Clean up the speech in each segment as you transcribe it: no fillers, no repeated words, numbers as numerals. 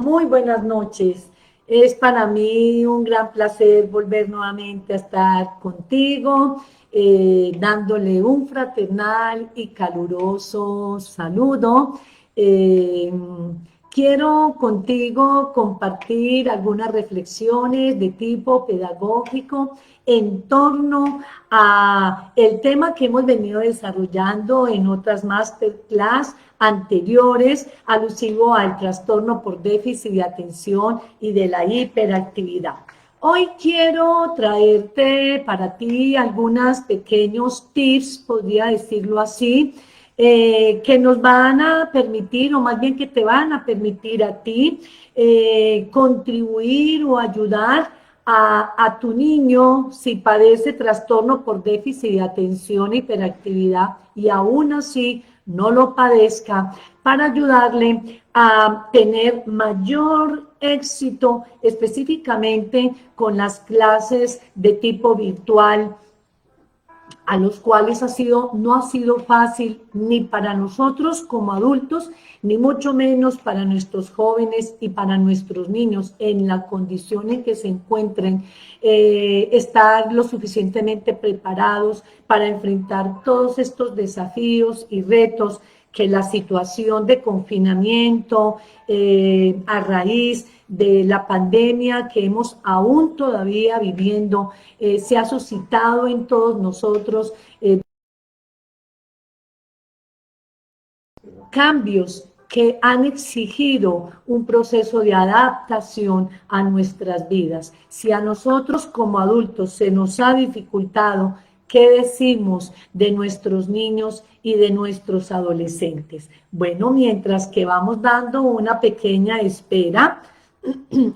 Muy buenas noches. Es para mí un gran placer volver nuevamente a estar contigo, dándole un fraternal y caluroso saludo. Eh, Quiero contigo compartir algunas reflexiones de tipo pedagógico en torno a el tema que hemos venido desarrollando en otras masterclass anteriores, alusivo al trastorno por déficit de atención y de la hiperactividad. Hoy quiero traerte para ti algunos pequeños tips, podría decirlo así, que nos van a permitir, o más bien que te van a permitir a ti, contribuir o ayudar a tu niño si padece trastorno por déficit de atención e hiperactividad y aún así no lo padezca, para ayudarle a tener mayor éxito específicamente con las clases de tipo virtual, a los cuales no ha sido fácil ni para nosotros como adultos, ni mucho menos para nuestros jóvenes y para nuestros niños en la condición en que se encuentren, estar lo suficientemente preparados para enfrentar todos estos desafíos y retos que la situación de confinamiento a raíz de la pandemia que hemos aún todavía viviendo, se ha suscitado en todos nosotros cambios que han exigido un proceso de adaptación a nuestras vidas. Si a nosotros como adultos se nos ha dificultado, ¿qué decimos de nuestros niños y de nuestros adolescentes? Bueno, mientras que vamos dando una pequeña espera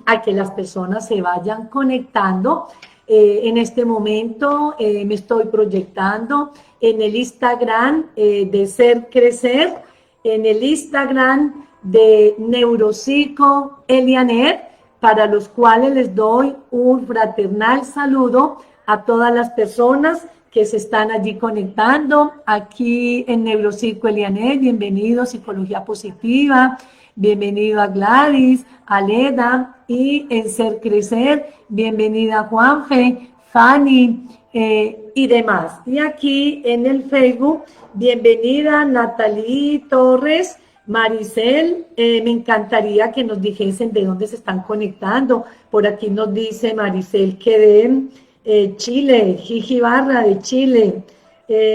a que las personas se vayan conectando, en este momento me estoy proyectando en el Instagram de Ser Crecer, en el Instagram de Neuropsico Elianet, para los cuales les doy un fraternal saludo a todas las personas que se están allí conectando, aquí en Neuropsico Elianet. Bienvenido, Psicología Positiva, bienvenido a Gladys, a Leda, y en Ser Crecer, bienvenida Juanfe, Fanny, y demás. Y aquí en el Facebook, bienvenida Natalie Torres, Maricel, me encantaría que nos dijesen de dónde se están conectando. Por aquí nos dice Maricel que de Chile, Gigi Barra de Chile,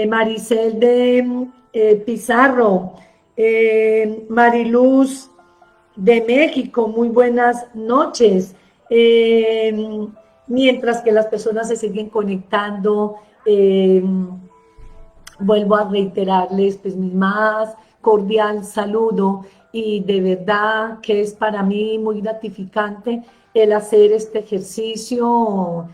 Maricel de Pizarro, Mariluz de México, muy buenas noches. Mientras que las personas se siguen conectando, vuelvo a reiterarles pues mi más cordial saludo, y de verdad que es para mí muy gratificante el hacer este ejercicio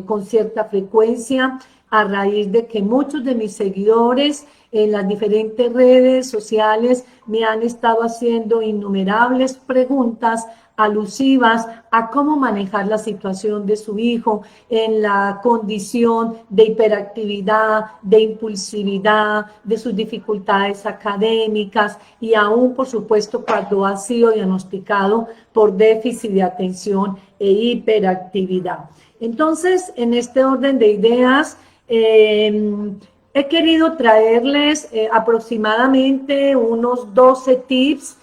con cierta frecuencia, a raíz de que muchos de mis seguidores en las diferentes redes sociales me han estado haciendo innumerables preguntas alusivas a cómo manejar la situación de su hijo en la condición de hiperactividad, de impulsividad, de sus dificultades académicas, y aún, por supuesto, cuando ha sido diagnosticado por déficit de atención e hiperactividad. Entonces, en este orden de ideas, he querido traerles aproximadamente unos 12 tips.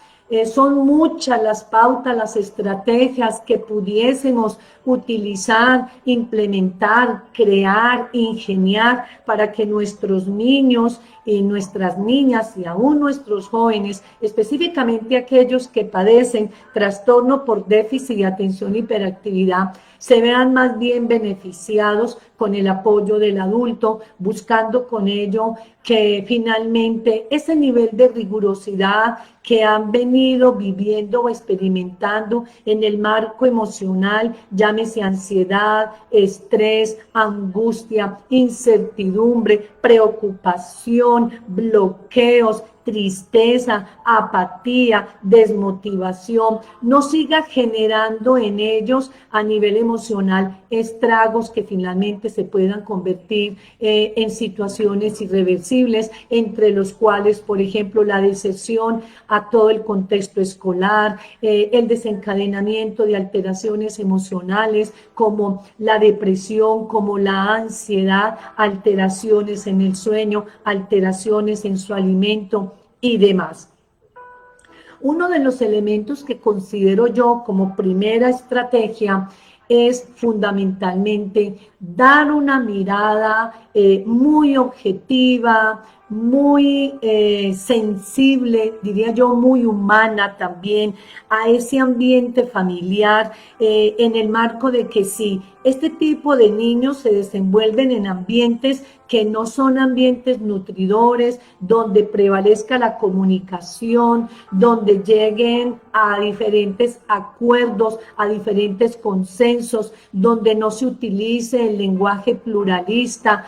Son muchas las pautas, las estrategias que pudiésemos utilizar, implementar, crear, ingeniar para que nuestros niños y nuestras niñas y aún nuestros jóvenes, específicamente aquellos que padecen trastorno por déficit de atención e hiperactividad, se vean más bien beneficiados con el apoyo del adulto, buscando con ello que finalmente ese nivel de rigurosidad que han venido viviendo o experimentando en el marco emocional, llámese ansiedad, estrés, angustia, incertidumbre, preocupación, bloqueos, tristeza, apatía, desmotivación, no siga generando en ellos a nivel emocional estragos que finalmente se puedan convertir en situaciones irreversibles, entre los cuales, por ejemplo, la deserción a todo el contexto escolar, el desencadenamiento de alteraciones emocionales como la depresión, como la ansiedad, alteraciones en el sueño, alteraciones en su alimento y demás. Uno de los elementos que considero yo como primera estrategia es fundamentalmente dar una mirada muy objetiva, muy sensible, diría yo, muy humana también a ese ambiente familiar, en el marco de que si este tipo de niños se desenvuelven en ambientes que no son ambientes nutridores, donde prevalezca la comunicación, donde lleguen a diferentes acuerdos, a diferentes consensos, donde no se utilice el lenguaje pluralista,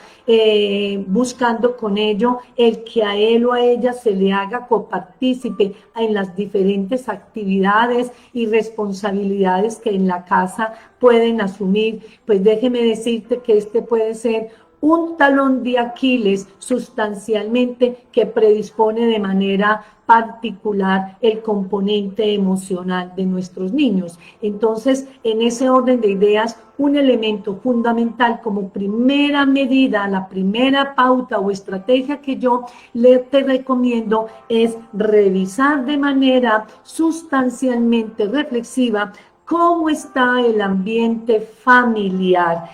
buscando con ello el que a él o a ella se le haga copartícipe en las diferentes actividades y responsabilidades que en la casa pueden asumir. Pues déjeme decirte que este puede ser un talón de Aquiles sustancialmente que predispone de manera particular el componente emocional de nuestros niños. Entonces, en ese orden de ideas, un elemento fundamental como primera medida, la primera pauta o estrategia que yo te recomiendo es revisar de manera sustancialmente reflexiva cómo está el ambiente familiar,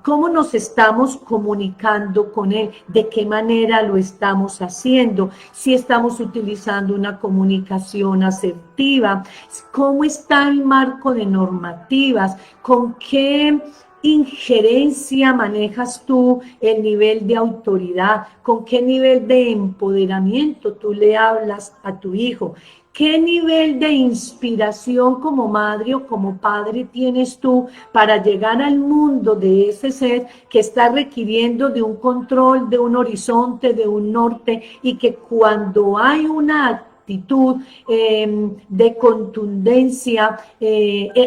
cómo nos estamos comunicando con él, de qué manera lo estamos haciendo, si estamos utilizando una comunicación asertiva, cómo está el marco de normativas, con qué injerencia manejas tú el nivel de autoridad, con qué nivel de empoderamiento tú le hablas a tu hijo. ¿Qué nivel de inspiración como madre o como padre tienes tú para llegar al mundo de ese ser que está requiriendo de un control, de un horizonte, de un norte, y que cuando hay una actitud de contundencia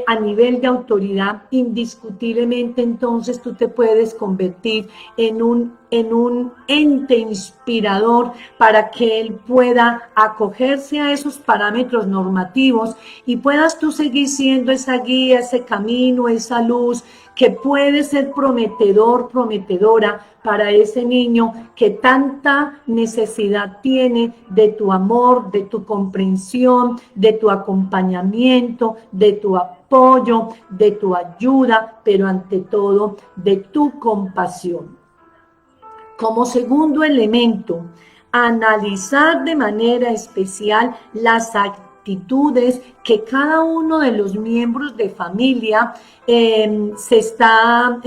a nivel de autoridad, indiscutiblemente entonces tú te puedes convertir en un ente inspirador para que él pueda acogerse a esos parámetros normativos y puedas tú seguir siendo esa guía, ese camino, esa luz que puede ser prometedor, prometedora para ese niño que tanta necesidad tiene de tu amor, de tu comprensión, de tu acompañamiento, de tu apoyo, de tu ayuda, pero ante todo de tu compasión. Como segundo elemento, analizar de manera especial las actitudes que cada uno de los miembros de familia están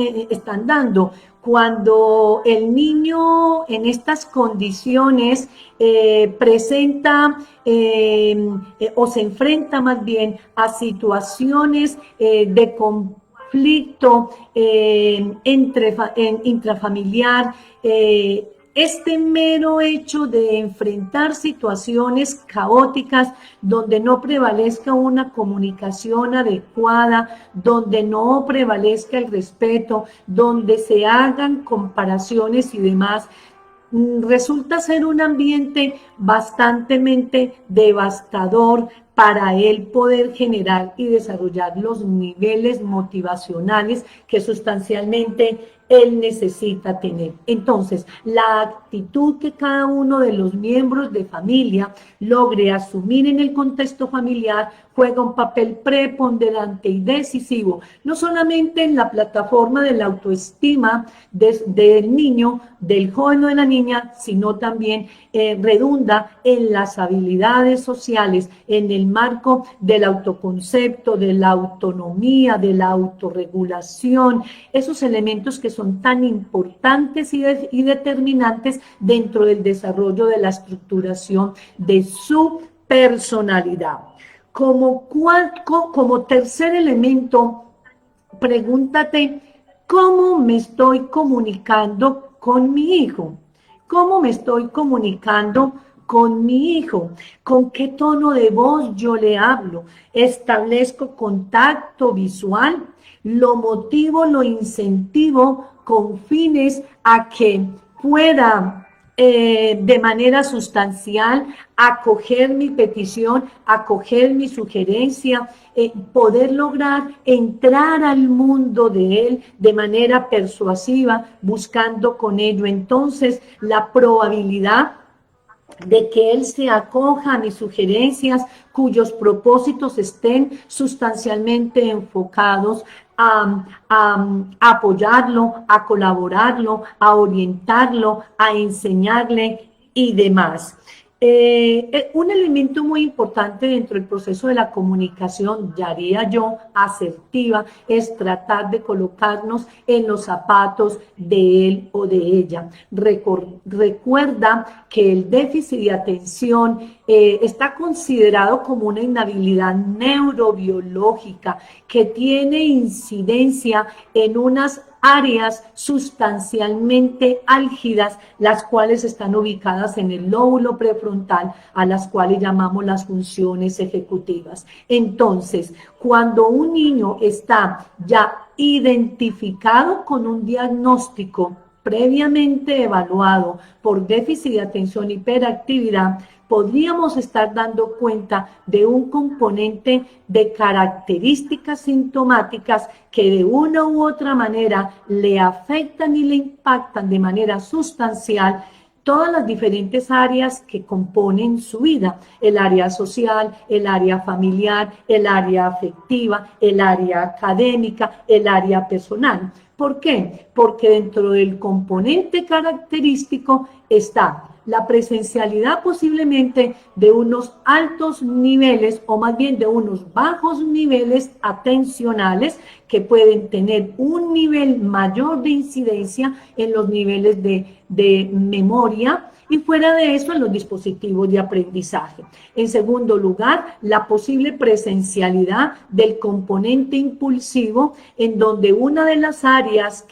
dando. Cuando el niño en estas condiciones presenta o se enfrenta más bien a situaciones de conflicto intrafamiliar, este mero hecho de enfrentar situaciones caóticas donde no prevalezca una comunicación adecuada, donde no prevalezca el respeto, donde se hagan comparaciones y demás, resulta ser un ambiente bastante devastador para él poder generar y desarrollar los niveles motivacionales que sustancialmente él necesita tener. Entonces, la actitud que cada uno de los miembros de familia logre asumir en el contexto familiar juega un papel preponderante y decisivo, no solamente en la plataforma de la autoestima del niño, del joven o de la niña, sino también redunda en las habilidades sociales, en el marco del autoconcepto, de la autonomía, de la autorregulación, esos elementos que son tan importantes y determinantes dentro del desarrollo de la estructuración de su personalidad. Como tercer elemento, pregúntate, ¿cómo me estoy comunicando con mi hijo? ¿Cómo me estoy comunicando con mi hijo, con qué tono de voz yo le hablo, establezco contacto visual, lo motivo, lo incentivo con fines a que pueda de manera sustancial acoger mi petición, acoger mi sugerencia, poder lograr entrar al mundo de él de manera persuasiva, buscando con ello entonces la probabilidad de que él se acoja a mis sugerencias cuyos propósitos estén sustancialmente enfocados a apoyarlo, a colaborarlo, a orientarlo, a enseñarle y demás. Un elemento muy importante dentro del proceso de la comunicación, ya haría yo, asertiva, es tratar de colocarnos en los zapatos de él o de ella. Recuerda que el déficit de atención está considerado como una inhabilidad neurobiológica que tiene incidencia en unas áreas sustancialmente álgidas, las cuales están ubicadas en el lóbulo prefrontal, a las cuales llamamos las funciones ejecutivas. Entonces, cuando un niño está ya identificado con un diagnóstico previamente evaluado por déficit de atención e hiperactividad, podríamos estar dando cuenta de un componente de características sintomáticas que de una u otra manera le afectan y le impactan de manera sustancial todas las diferentes áreas que componen su vida, el área social, el área familiar, el área afectiva, el área académica, el área personal. ¿Por qué? Porque dentro del componente característico está la presencialidad posiblemente de unos altos niveles o más bien de unos bajos niveles atencionales que pueden tener un nivel mayor de incidencia en los niveles de memoria y fuera de eso en los dispositivos de aprendizaje. En segundo lugar, la posible presencialidad del componente impulsivo en donde una de las áreas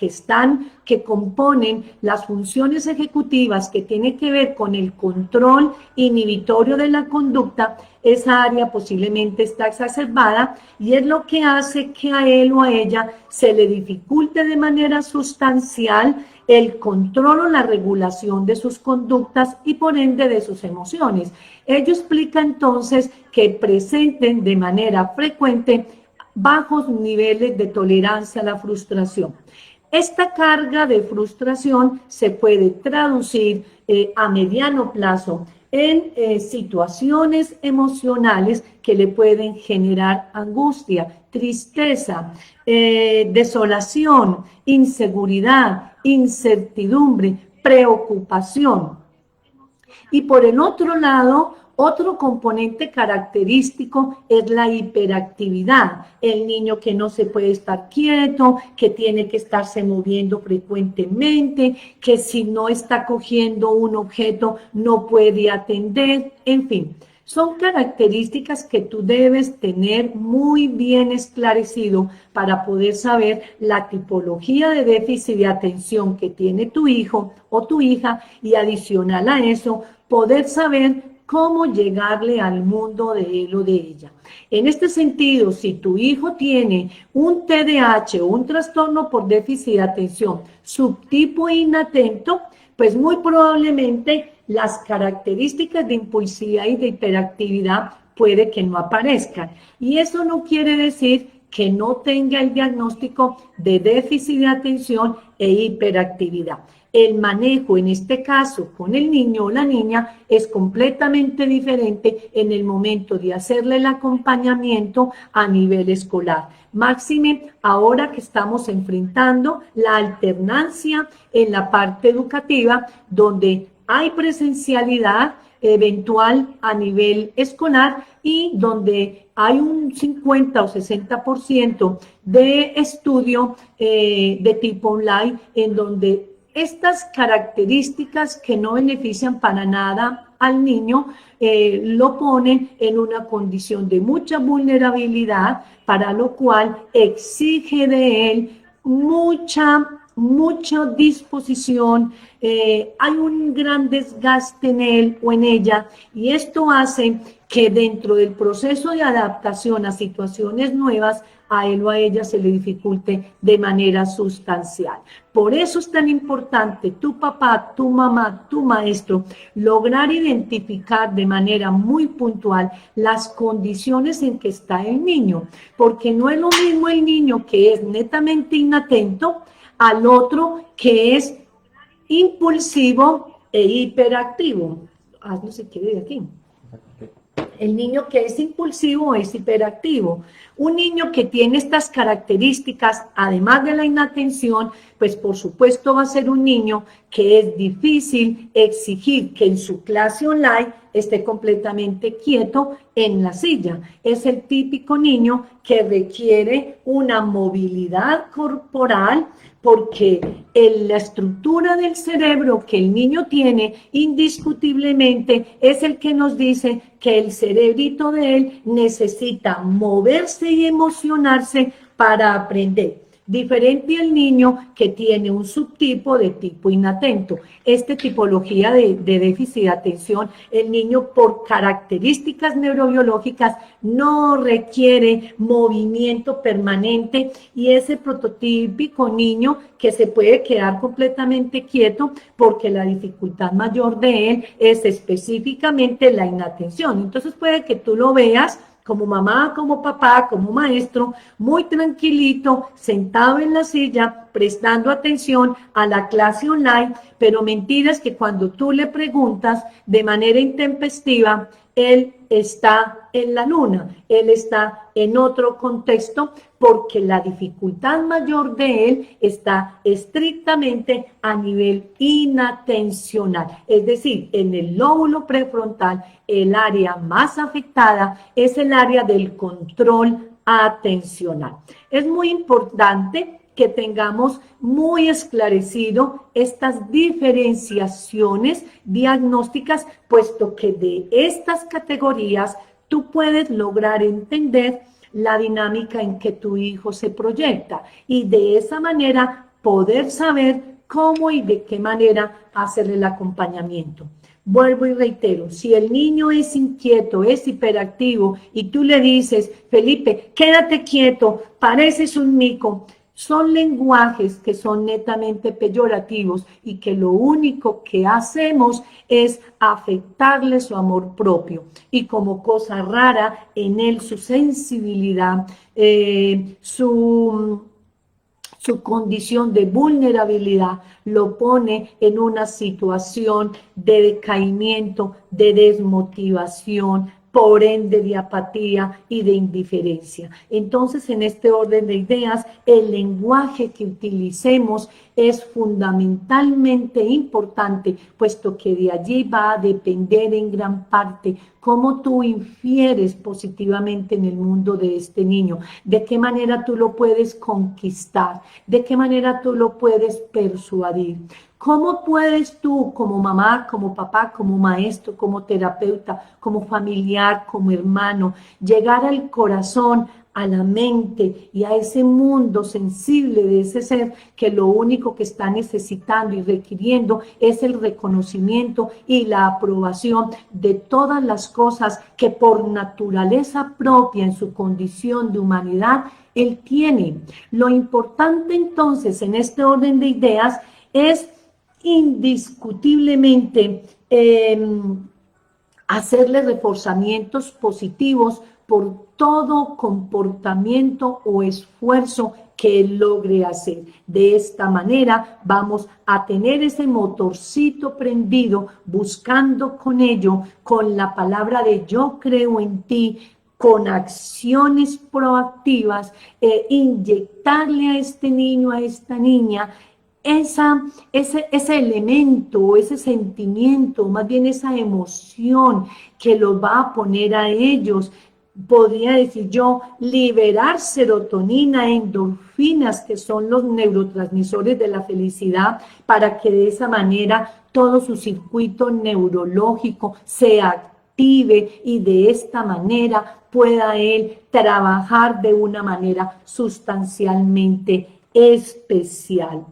que componen las funciones ejecutivas que tiene que ver con el control inhibitorio de la conducta, esa área posiblemente está exacerbada y es lo que hace que a él o a ella se le dificulte de manera sustancial el control o la regulación de sus conductas y por ende de sus emociones. Ello explica entonces que presenten de manera frecuente bajos niveles de tolerancia a la frustración. Esta carga de frustración se puede traducir a mediano plazo en situaciones emocionales que le pueden generar angustia, tristeza, desolación, inseguridad, incertidumbre, preocupación. Y por el otro lado, otro componente característico es la hiperactividad. El niño que no se puede estar quieto, que tiene que estarse moviendo frecuentemente, que si no está cogiendo un objeto no puede atender, en fin. Son características que tú debes tener muy bien esclarecido para poder saber la tipología de déficit de atención que tiene tu hijo o tu hija y adicional a eso, poder saber cómo llegarle al mundo de él o de ella. En este sentido, si tu hijo tiene un TDAH o un trastorno por déficit de atención subtipo inatento, pues muy probablemente las características de impulsividad y de hiperactividad puede que no aparezcan. Y eso no quiere decir que no tenga el diagnóstico de déficit de atención e hiperactividad. El manejo en este caso con el niño o la niña es completamente diferente en el momento de hacerle el acompañamiento a nivel escolar. Máxime, ahora que estamos enfrentando la alternancia en la parte educativa, donde hay presencialidad eventual a nivel escolar y donde hay un 50 o 60% de estudio de tipo online en donde estas características que no benefician para nada al niño lo ponen en una condición de mucha vulnerabilidad, para lo cual exige de él mucha mucha disposición, hay un gran desgaste en él o en ella, y esto hace que dentro del proceso de adaptación a situaciones nuevas, a él o a ella se le dificulte de manera sustancial. Por eso es tan importante tu papá, tu mamá, tu maestro, lograr identificar de manera muy puntual las condiciones en que está el niño, porque no es lo mismo el niño que es netamente inatento al otro que es impulsivo e hiperactivo. Hazlo si quiere de aquí. El niño que es impulsivo es hiperactivo. Un niño que tiene estas características, además de la inatención, pues por supuesto va a ser un niño que es difícil exigir que en su clase online esté completamente quieto en la silla. Es el típico niño que requiere una movilidad corporal, porque la estructura del cerebro que el niño tiene indiscutiblemente es el que nos dice que el cerebrito de él necesita moverse y emocionarse para aprender. Diferente al niño que tiene un subtipo de tipo inatento. Esta tipología de déficit de atención, el niño por características neurobiológicas no requiere movimiento permanente, y ese prototípico niño que se puede quedar completamente quieto porque la dificultad mayor de él es específicamente la inatención. Entonces puede que tú lo veas como mamá, como papá, como maestro, muy tranquilito, sentado en la silla, prestando atención a la clase online, pero mentira es que cuando tú le preguntas de manera intempestiva, él está en la luna, él está en otro contexto, porque la dificultad mayor de él está estrictamente a nivel inatencional, es decir, en el lóbulo prefrontal, el área más afectada es el área del control atencional. Es muy importante que tengamos muy esclarecido estas diferenciaciones diagnósticas, puesto que de estas categorías tú puedes lograr entender la dinámica en que tu hijo se proyecta, y de esa manera poder saber cómo y de qué manera hacerle el acompañamiento. Vuelvo y reitero, si el niño es inquieto, es hiperactivo, y tú le dices, Felipe, quédate quieto, pareces un mico, son lenguajes que son netamente peyorativos y que lo único que hacemos es afectarle su amor propio, y como cosa rara en él su sensibilidad, su condición de vulnerabilidad lo pone en una situación de decaimiento, de desmotivación, por ende de apatía y de indiferencia. Entonces, en este orden de ideas, el lenguaje que utilicemos es fundamentalmente importante, puesto que de allí va a depender en gran parte cómo tú infieres positivamente en el mundo de este niño, de qué manera tú lo puedes conquistar, de qué manera tú lo puedes persuadir. ¿Cómo puedes tú, como mamá, como papá, como maestro, como terapeuta, como familiar, como hermano, llegar al corazón, a la mente y a ese mundo sensible de ese ser que lo único que está necesitando y requiriendo es el reconocimiento y la aprobación de todas las cosas que por naturaleza propia en su condición de humanidad él tiene? Lo importante entonces en este orden de ideas es indiscutiblemente hacerle reforzamientos positivos por todo comportamiento o esfuerzo que él logre hacer. De esta manera vamos a tener ese motorcito prendido, buscando con ello, con la palabra de yo creo en ti, con acciones proactivas, inyectarle a este niño, a esta niña, ese elemento, ese sentimiento, más bien esa emoción que los va a poner a ellos, podría decir yo, liberar serotonina, endorfinas, que son los neurotransmisores de la felicidad, para que de esa manera todo su circuito neurológico se active y de esta manera pueda él trabajar de una manera sustancialmente especial.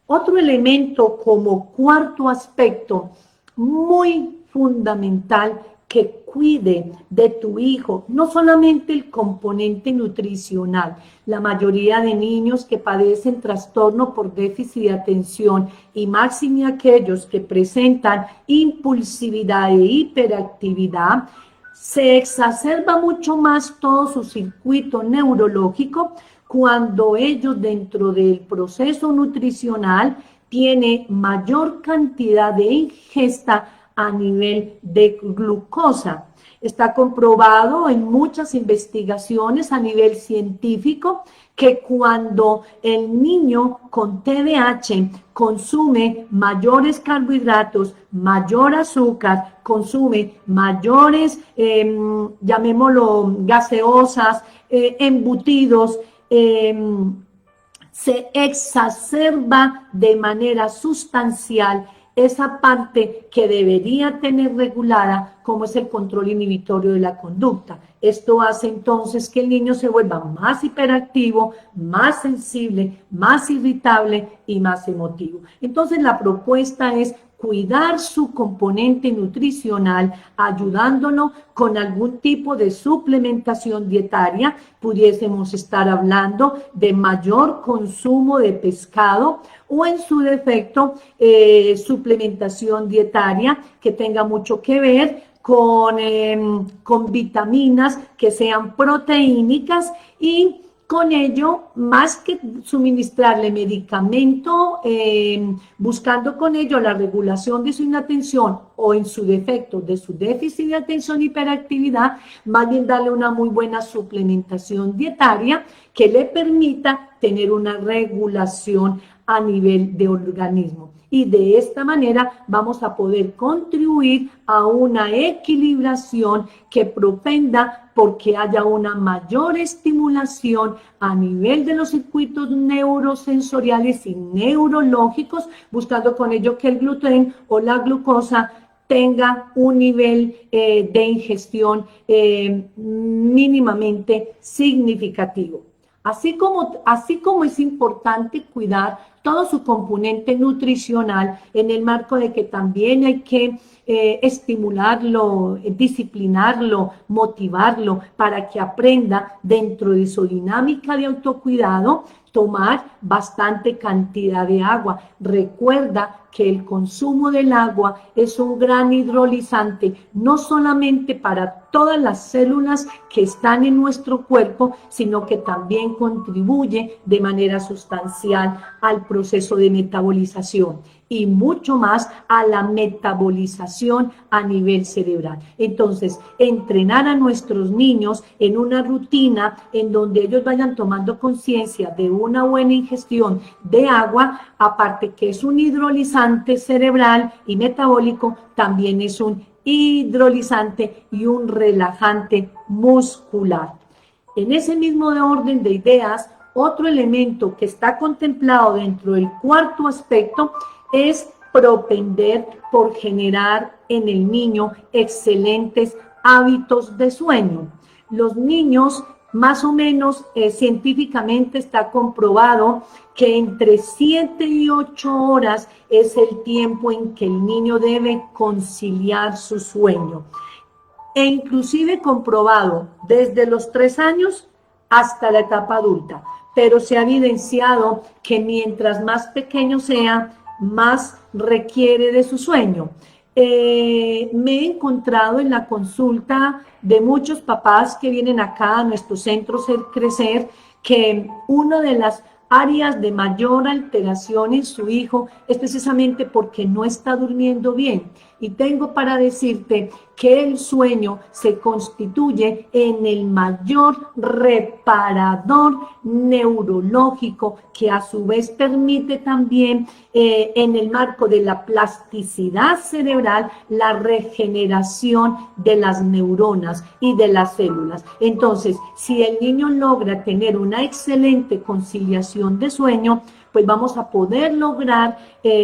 Otro elemento como cuarto aspecto muy fundamental que cuide de tu hijo, no solamente el componente nutricional. La mayoría de niños que padecen trastorno por déficit de atención y máxime aquellos que presentan impulsividad e hiperactividad, se exacerba mucho más todo su circuito neurológico cuando ellos dentro del proceso nutricional tienen mayor cantidad de ingesta a nivel de glucosa. Está comprobado en muchas investigaciones a nivel científico que cuando el niño con TDAH consume mayores carbohidratos, mayor azúcar, consume mayores, llamémoslo, gaseosas, embutidos, se exacerba de manera sustancial esa parte que debería tener regulada, como es el control inhibitorio de la conducta. Esto hace entonces que el niño se vuelva más hiperactivo, más sensible, más irritable y más emotivo. Entonces la propuesta es cuidar su componente nutricional, ayudándolo con algún tipo de suplementación dietaria. Pudiésemos estar hablando de mayor consumo de pescado o en su defecto suplementación dietaria que tenga mucho que ver con vitaminas que sean proteínicas y con ello, más que suministrarle medicamento, buscando con ello la regulación de su inatención o en su defecto de su déficit de atención y hiperactividad, más bien darle una muy buena suplementación dietaria que le permita tener una regulación a nivel de organismo. Y de esta manera vamos a poder contribuir a una equilibración que propenda porque haya una mayor estimulación a nivel de los circuitos neurosensoriales y neurológicos, buscando con ello que el gluten o la glucosa tenga un nivel de ingestión mínimamente significativo. Así como es importante cuidar todo su componente nutricional en el marco de que también hay que estimularlo, disciplinarlo, motivarlo para que aprenda dentro de su dinámica de autocuidado, tomar bastante cantidad de agua. Recuerda que el consumo del agua es un gran hidrolizante, no solamente para todas las células que están en nuestro cuerpo, sino que también contribuye de manera sustancial al proceso de metabolización y mucho más a la metabolización a nivel cerebral. Entonces, entrenar a nuestros niños en una rutina en donde ellos vayan tomando conciencia de una buena ingestión de agua, aparte que es un hidrolizante cerebral y metabólico, también es un hidrolizante y un relajante muscular. En ese mismo orden de ideas, otro elemento que está contemplado dentro del cuarto aspecto es propender por generar en el niño excelentes hábitos de sueño. Los niños, más o menos científicamente está comprobado que entre 7 y 8 horas es el tiempo en que el niño debe conciliar su sueño. E inclusive comprobado desde los 3 años hasta la etapa adulta. Pero se ha evidenciado que mientras más pequeño sea, más requiere de su sueño. Me he encontrado en la consulta de muchos papás que vienen acá a nuestro centro Ser Crecer que una de las áreas de mayor alteración en su hijo es precisamente porque no está durmiendo bien. Y tengo para decirte que el sueño se constituye en el mayor reparador neurológico que a su vez permite también en el marco de la plasticidad cerebral la regeneración de las neuronas y de las células. Entonces, si el niño logra tener una excelente conciliación de sueño, pues vamos a poder lograr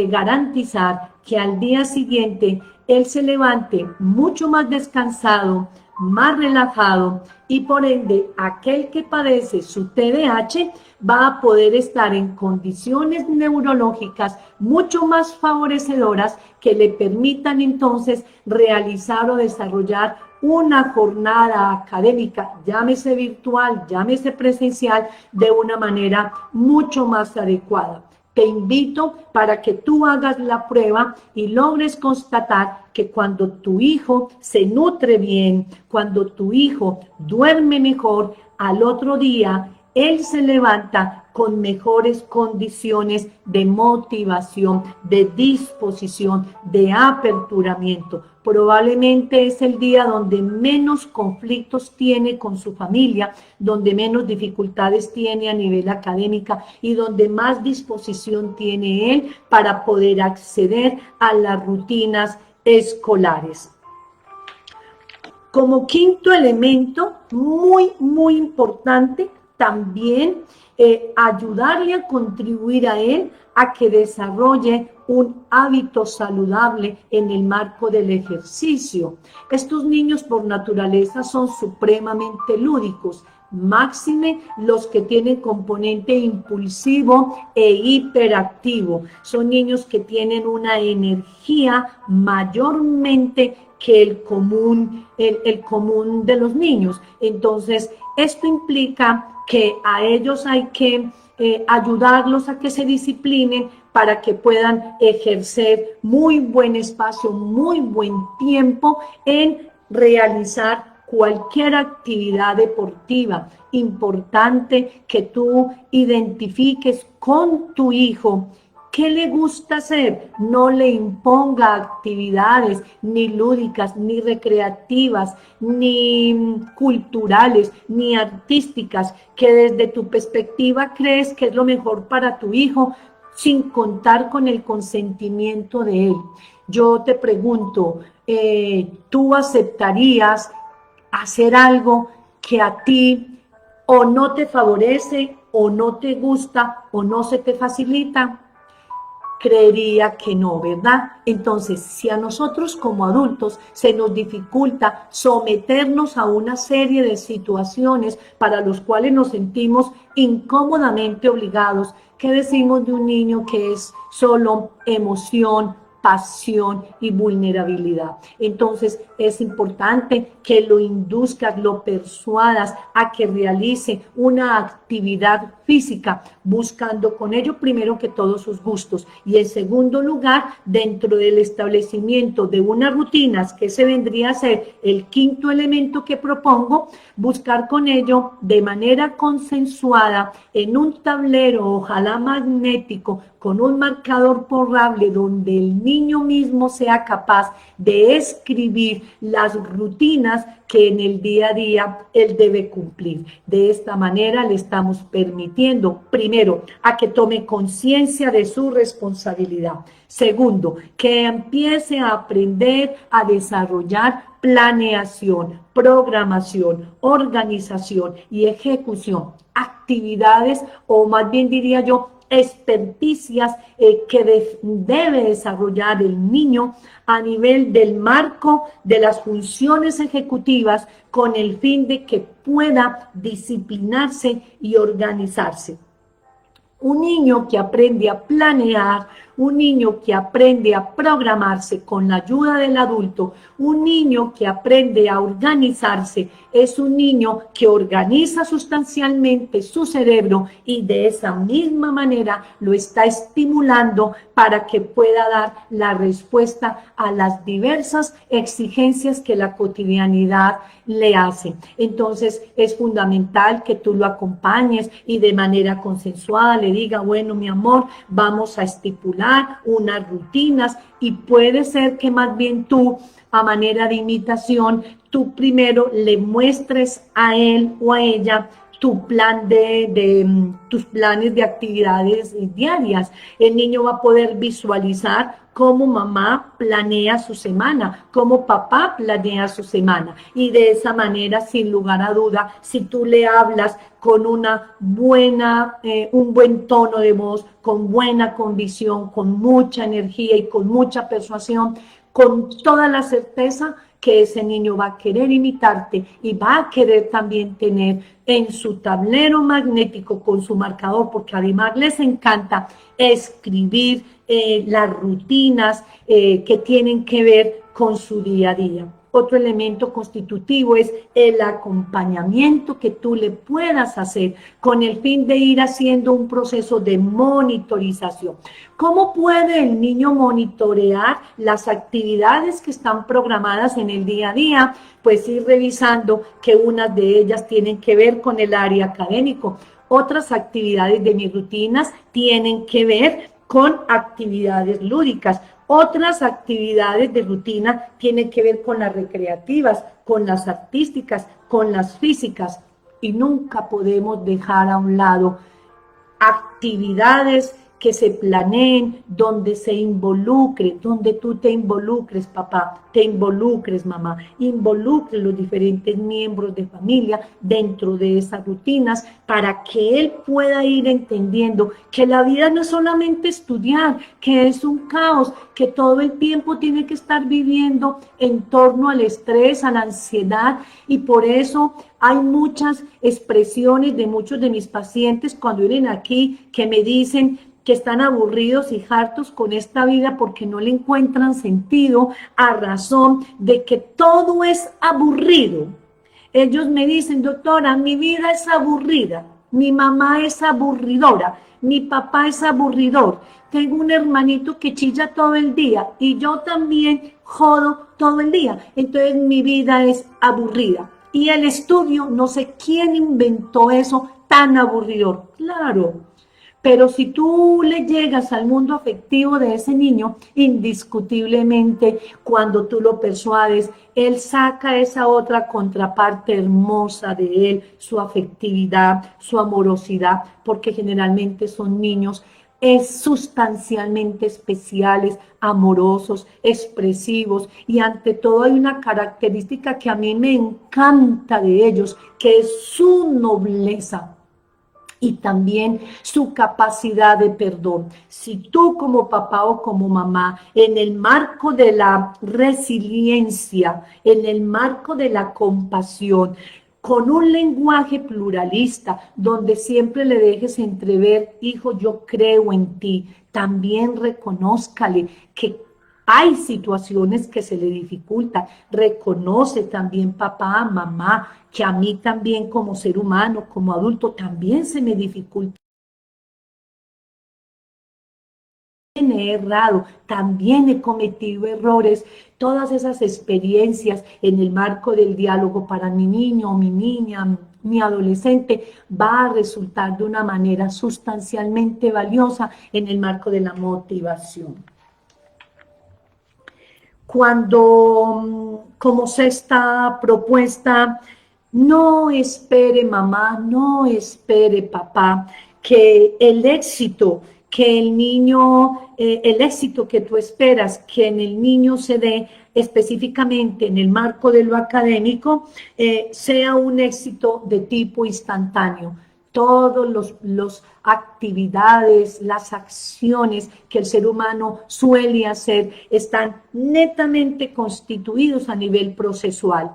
garantizar que al día siguiente él se levante mucho más descansado, más relajado y por ende aquel que padece su TDAH va a poder estar en condiciones neurológicas mucho más favorecedoras que le permitan entonces realizar o desarrollar una jornada académica, llámese virtual, llámese presencial, de una manera mucho más adecuada. Te invito para que tú hagas la prueba y logres constatar que cuando tu hijo se nutre bien, cuando tu hijo duerme mejor, al otro día él se levanta con mejores condiciones de motivación, de disposición, de aperturamiento. Probablemente es el día donde menos conflictos tiene con su familia, donde menos dificultades tiene a nivel académica y donde más disposición tiene él para poder acceder a las rutinas escolares. Como quinto elemento, muy importante, también ayudarle a contribuir a él a que desarrolle un hábito saludable en el marco del ejercicio. Estos niños por naturaleza son supremamente lúdicos, máxime los que tienen componente impulsivo e hiperactivo. Son niños que tienen una energía mayormente que el común de los niños. Entonces, esto implica que a ellos hay que ayudarlos a que se disciplinen para que puedan ejercer muy buen espacio, muy buen tiempo en realizar cualquier actividad deportiva. Importante que tú identifiques con tu hijo ¿qué le gusta hacer? No le imponga actividades ni lúdicas, ni recreativas, ni culturales, ni artísticas, que desde tu perspectiva crees que es lo mejor para tu hijo, sin contar con el consentimiento de él. Yo te pregunto, ¿tú aceptarías hacer algo que a ti o no te favorece, o no te gusta, o no se te facilita? Creería que no, ¿verdad? Entonces, si a nosotros como adultos se nos dificulta someternos a una serie de situaciones para los cuales nos sentimos incómodamente obligados, ¿qué decimos de un niño que es solo emoción, pasión y vulnerabilidad? Entonces es importante que lo induzcas, lo persuadas a que realice una actividad física, buscando con ello primero que todos sus gustos y en segundo lugar, dentro del establecimiento de unas rutinas, que se vendría a ser el quinto elemento que propongo, buscar con ello de manera consensuada en un tablero, ojalá magnético, con un marcador borrable donde el niño mismo sea capaz de escribir las rutinas que en el día a día él debe cumplir. De esta manera le estamos permitiendo, primero, a que tome conciencia de su responsabilidad. Segundo, que empiece a aprender a desarrollar planeación, programación, organización y ejecución, actividades o más bien diría yo, experticias que debe desarrollar el niño a nivel del marco de las funciones ejecutivas con el fin de que pueda disciplinarse y organizarse. Un niño que aprende a planear, un niño que aprende a programarse con la ayuda del adulto, un niño que aprende a organizarse, es un niño que organiza sustancialmente su cerebro y de esa misma manera lo está estimulando para que pueda dar la respuesta a las diversas exigencias que la cotidianidad le hace. Entonces es fundamental que tú lo acompañes y de manera consensuada le diga, bueno, mi amor, vamos a estipular unas rutinas y puede ser que más bien tú, a manera de imitación, tú primero le muestres a él o a ella tu plan tus planes de actividades diarias. El niño va a poder visualizar cómo mamá planea su semana, cómo papá planea su semana. Y de esa manera, sin lugar a duda, si tú le hablas con una buena, un buen tono de voz, con buena convicción, con mucha energía y con mucha persuasión, con toda la certeza, que ese niño va a querer imitarte y va a querer también tener en su tablero magnético con su marcador, porque además les encanta escribir las rutinas que tienen que ver con su día a día. Otro elemento constitutivo es el acompañamiento que tú le puedas hacer con el fin de ir haciendo un proceso de monitorización. ¿Cómo puede el niño monitorear las actividades que están programadas en el día a día? Pues ir revisando que unas de ellas tienen que ver con el área académico, otras actividades de mis rutinas tienen que ver con actividades lúdicas. Otras actividades de rutina tienen que ver con las recreativas, con las artísticas, con las físicas. Y nunca podemos dejar a un lado actividades que se planeen, donde se involucre, donde tú te involucres, papá, te involucres, mamá, involucre los diferentes miembros de familia dentro de esas rutinas para que él pueda ir entendiendo que la vida no es solamente estudiar, que es un caos, que todo el tiempo tiene que estar viviendo en torno al estrés, a la ansiedad, y por eso hay muchas expresiones de muchos de mis pacientes cuando vienen aquí que me dicen que están aburridos y hartos con esta vida porque no le encuentran sentido a razón de que todo es aburrido. Ellos me dicen, doctora, mi vida es aburrida, mi mamá es aburridora, mi papá es aburridor, tengo un hermanito que chilla todo el día y yo también jodo todo el día, entonces mi vida es aburrida. Y el estudio, no sé quién inventó eso tan aburridor, claro. Pero si tú le llegas al mundo afectivo de ese niño, indiscutiblemente, cuando tú lo persuades, él saca esa otra contraparte hermosa de él, su afectividad, su amorosidad, porque generalmente son niños sustancialmente especiales, amorosos, expresivos, y ante todo hay una característica que a mí me encanta de ellos, que es su nobleza y también su capacidad de perdón. Si tú como papá o como mamá, en el marco de la resiliencia, en el marco de la compasión, con un lenguaje pluralista, donde siempre le dejes entrever, hijo, yo creo en ti, también reconózcale que hay situaciones que se le dificultan. Reconoce también papá, mamá, que a mí también como ser humano, como adulto, también se me dificulta. He errado, también he cometido errores. Todas esas experiencias en el marco del diálogo para mi niño, mi niña, mi adolescente, va a resultar de una manera sustancialmente valiosa en el marco de la motivación. Cuando, como sexta propuesta, no espere mamá, no espere papá, que el éxito que el niño, el éxito que tú esperas que en el niño se dé específicamente en el marco de lo académico, sea un éxito de tipo instantáneo. Todas las actividades, las acciones que el ser humano suele hacer están netamente constituidos a nivel procesual.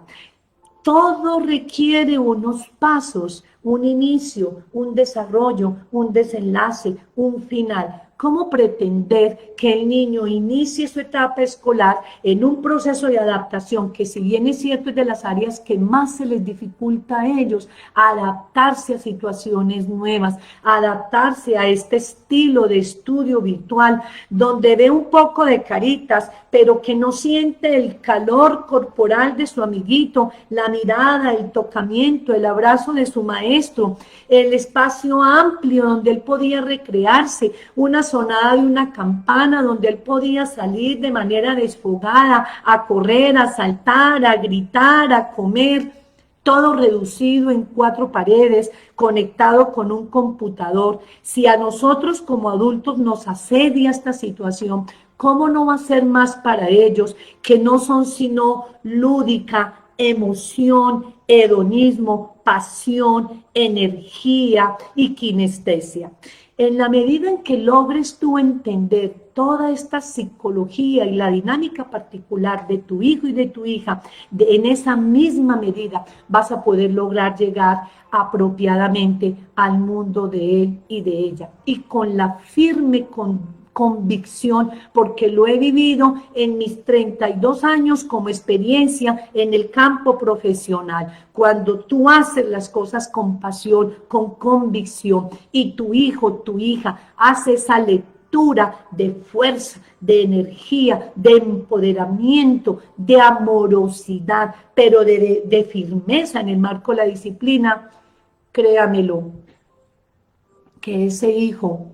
Todo requiere unos pasos, un inicio, un desarrollo, un desenlace, un final. ¿Cómo pretender que el niño inicie su etapa escolar en un proceso de adaptación que, si bien es cierto, es de las áreas que más se les dificulta a ellos adaptarse a situaciones nuevas, adaptarse a este estilo de estudio virtual, donde ve un poco de caritas, pero que no siente el calor corporal de su amiguito, la mirada, el tocamiento, el abrazo de su maestro, el espacio amplio donde él podía recrearse, una sonada de una campana donde él podía salir de manera desfogada, a correr, a saltar, a gritar, a comer, todo reducido en 4 paredes, conectado con un computador. Si a nosotros como adultos nos asedia esta situación, ¿cómo no va a ser más para ellos, que no son sino lúdica, emoción, hedonismo, pasión, energía y kinestesia? En la medida en que logres tú entender toda esta psicología y la dinámica particular de tu hijo y de tu hija, en esa misma medida vas a poder lograr llegar apropiadamente al mundo de él y de ella. Y con la firme convicción, porque lo he vivido en mis 32 años como experiencia en el campo profesional. Cuando tú haces las cosas con pasión, con convicción, y tu hijo, tu hija hace esa lectura de fuerza, de energía, de empoderamiento, de amorosidad, pero de firmeza en el marco de la disciplina, créamelo, que ese hijo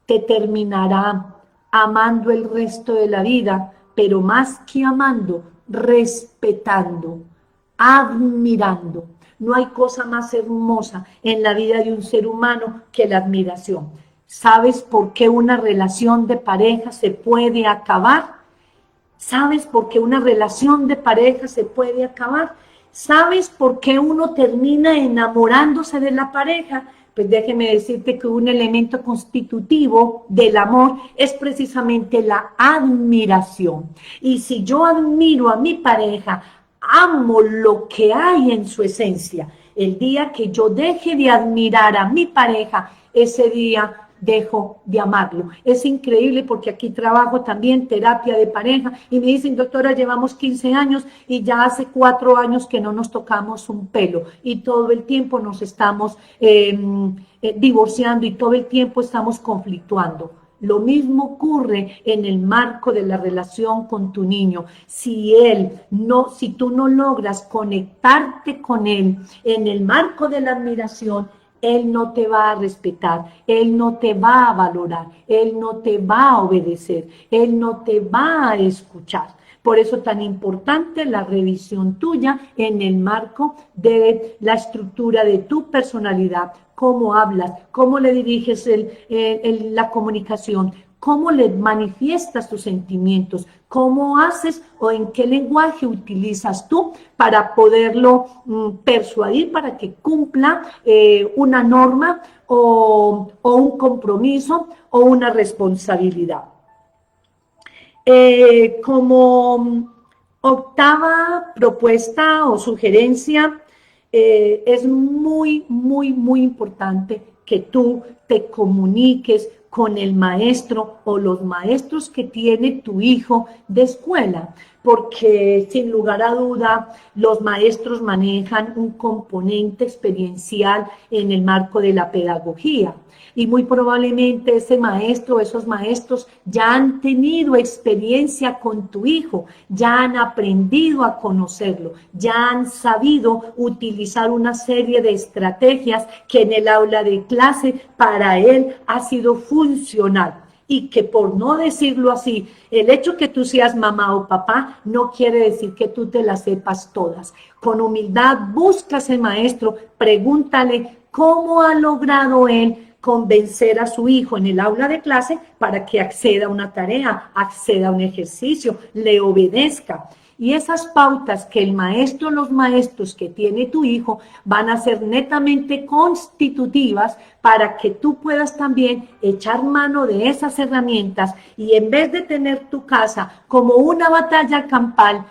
te terminará amando el resto de la vida, pero más que amando, respetando, admirando. No hay cosa más hermosa en la vida de un ser humano que la admiración. ¿Sabes por qué una relación de pareja se puede acabar? ¿Sabes por qué una relación de pareja se puede acabar? ¿Sabes por qué uno termina enamorándose de la pareja? Pues déjeme decirte que un elemento constitutivo del amor es precisamente la admiración. Y si yo admiro a mi pareja, amo lo que hay en su esencia. El día que yo deje de admirar a mi pareja, ese día dejo de amarlo. Es increíble porque aquí trabajo también terapia de pareja y me dicen, doctora, llevamos 15 años y ya hace 4 años que no nos tocamos un pelo y todo el tiempo nos estamos divorciando y todo el tiempo estamos conflictuando. Lo mismo ocurre en el marco de la relación con tu niño. Si tú no logras conectarte con él en el marco de la admiración, él no te va a respetar, él no te va a valorar, él no te va a obedecer, él no te va a escuchar. Por eso tan importante la revisión tuya en el marco de la estructura de tu personalidad, cómo hablas, cómo le diriges la comunicación, cómo le manifiestas tus sentimientos, cómo haces o en qué lenguaje utilizas tú para poderlo persuadir para que cumpla una norma o un compromiso o una responsabilidad. Como octava propuesta o sugerencia, es muy, muy, muy importante que tú te comuniques con el maestro o los maestros que tiene tu hijo de escuela, porque sin lugar a duda los maestros manejan un componente experiencial en el marco de la pedagogía y muy probablemente ese maestro, esos maestros ya han tenido experiencia con tu hijo, ya han aprendido a conocerlo, ya han sabido utilizar una serie de estrategias que en el aula de clase para él ha sido funcional. Y que por no decirlo así, el hecho que tú seas mamá o papá no quiere decir que tú te las sepas todas. Con humildad busca a ese maestro, pregúntale cómo ha logrado él convencer a su hijo en el aula de clase para que acceda a una tarea, acceda a un ejercicio, le obedezca. Y esas pautas que el maestro, los maestros que tiene tu hijo van a ser netamente constitutivas para que tú puedas también echar mano de esas herramientas y en vez de tener tu casa como una batalla campal,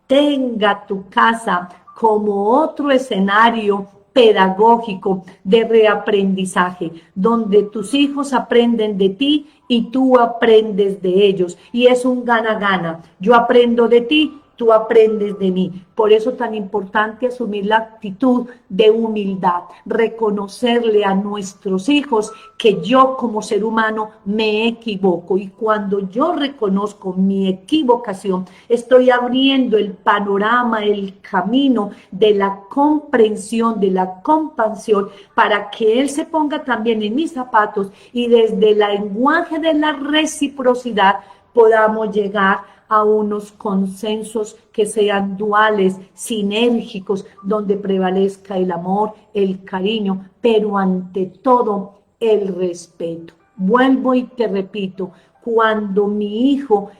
tenga tu casa como otro escenario pedagógico de reaprendizaje, donde tus hijos aprenden de ti y tú aprendes de ellos. Y es un gana-gana. Yo aprendo de ti, tú aprendes de mí. Por eso tan importante asumir la actitud de humildad, reconocerle a nuestros hijos que yo como ser humano me equivoco y cuando yo reconozco mi equivocación, estoy abriendo el panorama, el camino de la comprensión, de la compasión, para que él se ponga también en mis zapatos y desde el lenguaje de la reciprocidad podamos llegar a unos consensos que sean duales, sinérgicos, donde prevalezca el amor, el cariño, pero ante todo el respeto. Vuelvo y te repito, cuando mi hijo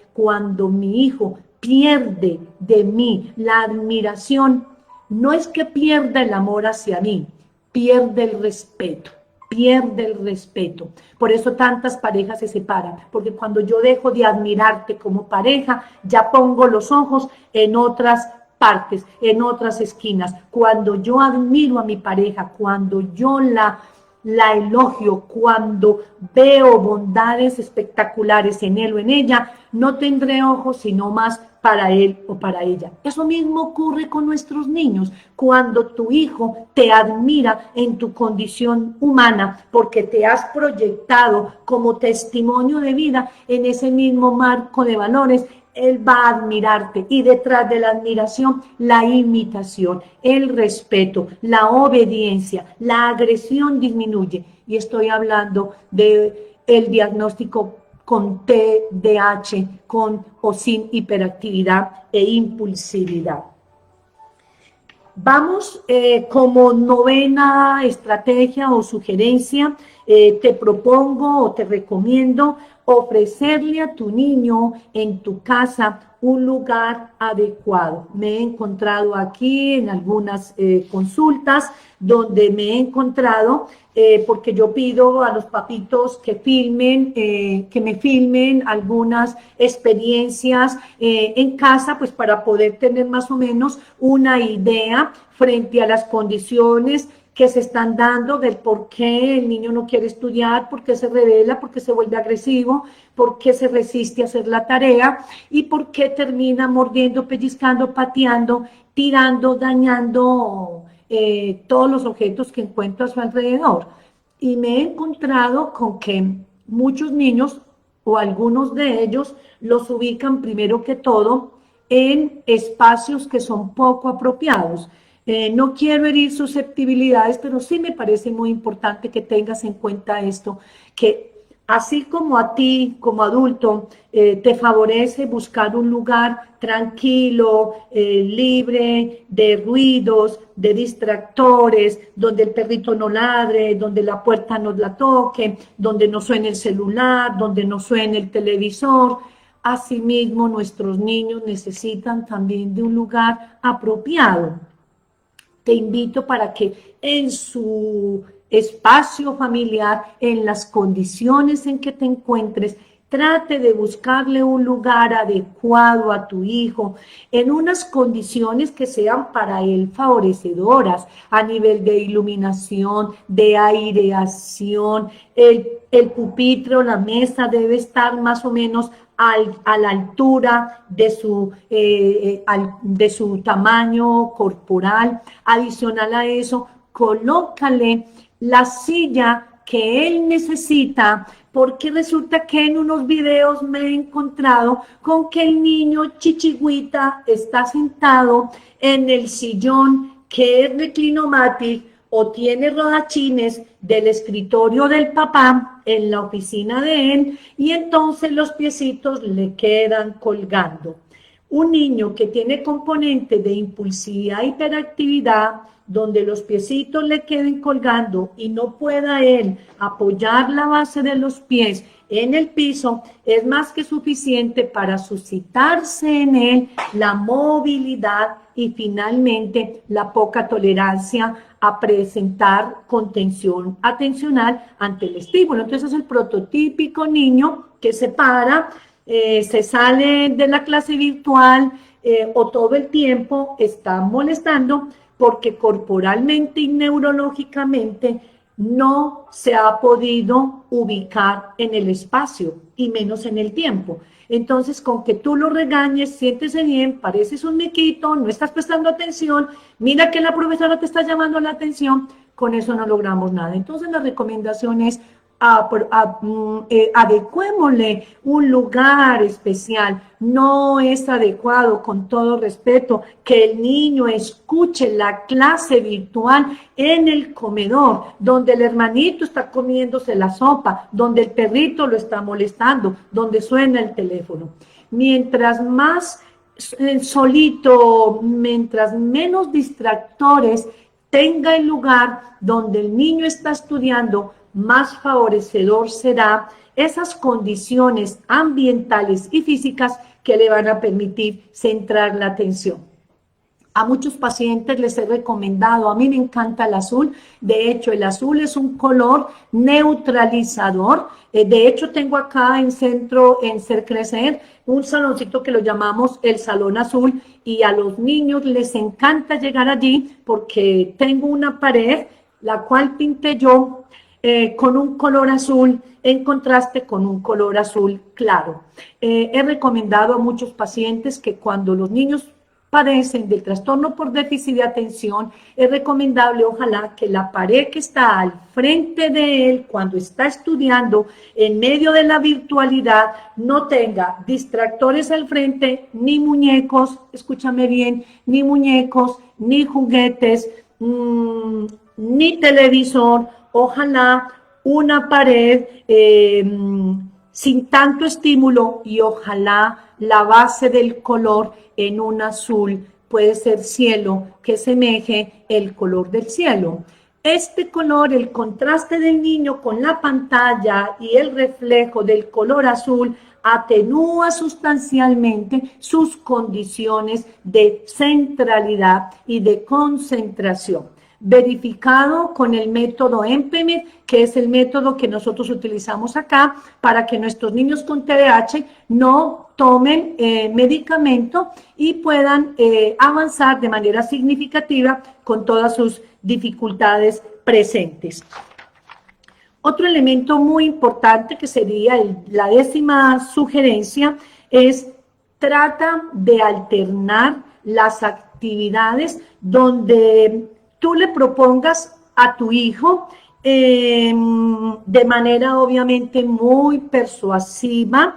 pierde de mí la admiración, no es que pierda el amor hacia mí, pierde el respeto, pierde el respeto. Por eso tantas parejas se separan, porque cuando yo dejo de admirarte como pareja, ya pongo los ojos en otras partes, en otras esquinas. Cuando yo admiro a mi pareja, cuando yo la elogio, cuando veo bondades espectaculares en él o en ella, no tendré ojos sino más para él o para ella. Eso mismo ocurre con nuestros niños. Cuando tu hijo te admira en tu condición humana, porque te has proyectado como testimonio de vida en ese mismo marco de valores, él va a admirarte, y detrás de la admiración, la imitación, el respeto, la obediencia, la agresión disminuye. Y estoy hablando de el diagnóstico con TDAH, con o sin hiperactividad e impulsividad. Vamos como novena estrategia o sugerencia, te propongo o te recomiendo ofrecerle a tu niño en tu casa un lugar adecuado. Me he encontrado aquí en algunas consultas donde me he encontrado, porque yo pido a los papitos que filmen, que me filmen algunas experiencias en casa, pues para poder tener más o menos una idea frente a las condiciones que se están dando del por qué el niño no quiere estudiar, por qué se revela, por qué se vuelve agresivo, por qué se resiste a hacer la tarea y por qué termina mordiendo, pellizcando, pateando, tirando, dañando todos los objetos que encuentro a su alrededor. Y me he encontrado con que muchos niños o algunos de ellos los ubican primero que todo en espacios que son poco apropiados. No quiero herir susceptibilidades, pero sí me parece muy importante que tengas en cuenta esto, que así como a ti, como adulto, te favorece buscar un lugar tranquilo, libre de ruidos, de distractores, donde el perrito no ladre, donde la puerta no la toque, donde no suene el celular, donde no suene el televisor. Asimismo, nuestros niños necesitan también de un lugar apropiado. Te invito para que en su espacio familiar, en las condiciones en que te encuentres, trate de buscarle un lugar adecuado a tu hijo, en unas condiciones que sean para él favorecedoras, a nivel de iluminación, de aireación. El pupitre, la mesa debe estar más o menos a la altura de su tamaño corporal. Adicional a eso, colócale la silla que él necesita, porque resulta que en unos videos me he encontrado con que el niño chichigüita está sentado en el sillón que es reclinomatic o tiene rodachines del escritorio del papá en la oficina de él, y entonces los piecitos le quedan colgando. Un niño que tiene componente de impulsividad e hiperactividad, donde los piecitos le queden colgando y no pueda él apoyar la base de los pies en el piso, es más que suficiente para suscitarse en él la movilidad y finalmente la poca tolerancia a presentar contención atencional ante el estímulo. Entonces es el prototípico niño que se para, se sale de la clase virtual o todo el tiempo está molestando porque corporalmente y neurológicamente no se ha podido ubicar en el espacio y menos en el tiempo. Entonces, con que tú lo regañes, siéntese bien, pareces un mequito, no estás prestando atención, mira que la profesora te está llamando la atención, con eso no logramos nada. Entonces, la recomendación es adecuémosle un lugar especial. No es adecuado, con todo respeto, que el niño escuche la clase virtual en el comedor, donde el hermanito está comiéndose la sopa, donde el perrito lo está molestando, donde suena el teléfono. Mientras más solito, mientras menos distractores tenga el lugar donde el niño está estudiando, más favorecedor será esas condiciones ambientales y físicas que le van a permitir centrar la atención. A muchos pacientes les he recomendado, a mí me encanta el azul, de hecho el azul es un color neutralizador, de hecho tengo acá en Ser Crecer, un saloncito que lo llamamos el Salón Azul y a los niños les encanta llegar allí porque tengo una pared, la cual pinté yo con un color azul en contraste con un color azul claro. He recomendado a muchos pacientes que cuando los niños padecen del trastorno por déficit de atención, es recomendable, ojalá, que la pared que está al frente de él, cuando está estudiando en medio de la virtualidad, no tenga distractores al frente, ni muñecos, escúchame bien, ni muñecos, ni juguetes, ni televisor, ojalá una pared sin tanto estímulo y ojalá la base del color en un azul, puede ser cielo, que semeje el color del cielo. Este color, el contraste del niño con la pantalla y el reflejo del color azul, atenúa sustancialmente sus condiciones de centralidad y de concentración. Verificado con el método EMPEMED, que es el método que nosotros utilizamos acá para que nuestros niños con TDAH no tomen medicamento y puedan avanzar de manera significativa con todas sus dificultades presentes. Otro elemento muy importante que sería la 10ª sugerencia es trata de alternar las actividades donde tú le propongas a tu hijo de manera obviamente muy persuasiva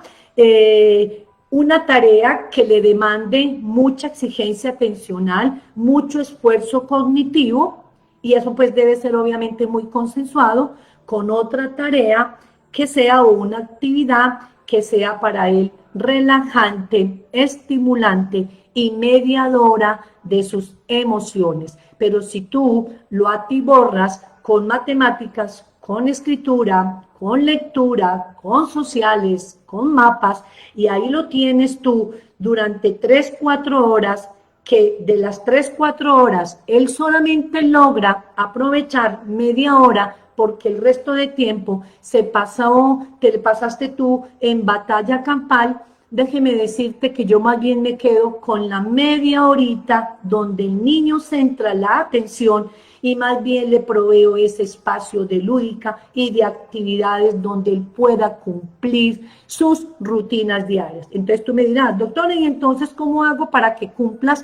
una tarea que le demande mucha exigencia atencional, mucho esfuerzo cognitivo, y eso pues debe ser obviamente muy consensuado con otra tarea que sea una actividad que sea para él relajante, estimulante y mediadora de sus emociones. Pero si tú lo atiborras con matemáticas, con escritura, con lectura, con sociales, con mapas, y ahí lo tienes tú durante 3-4 horas, que de las 3-4 horas él solamente logra aprovechar media hora porque el resto de tiempo te pasaste tú en batalla campal. Déjeme decirte que yo más bien me quedo con la media horita donde el niño centra la atención y más bien le proveo ese espacio de lúdica y de actividades donde él pueda cumplir sus rutinas diarias. Entonces tú me dirás, doctora, ¿y entonces cómo hago para que cumpla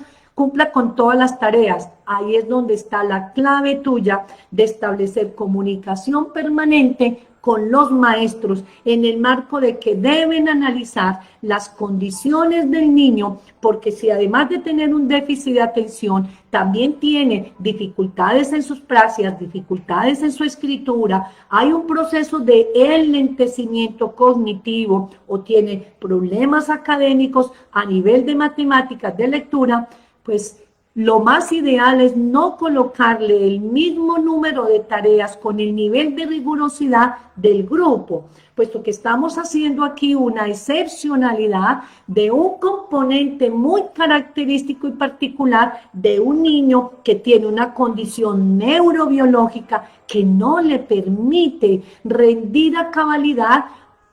con todas las tareas? Ahí es donde está la clave tuya de establecer comunicación permanente con los maestros en el marco de que deben analizar las condiciones del niño, porque si además de tener un déficit de atención, también tiene dificultades en sus praxias, dificultades en su escritura, hay un proceso de enlentecimiento cognitivo o tiene problemas académicos a nivel de matemáticas, de lectura, pues lo más ideal es no colocarle el mismo número de tareas con el nivel de rigurosidad del grupo, puesto que estamos haciendo aquí una excepcionalidad de un componente muy característico y particular de un niño que tiene una condición neurobiológica que no le permite rendir a cabalidad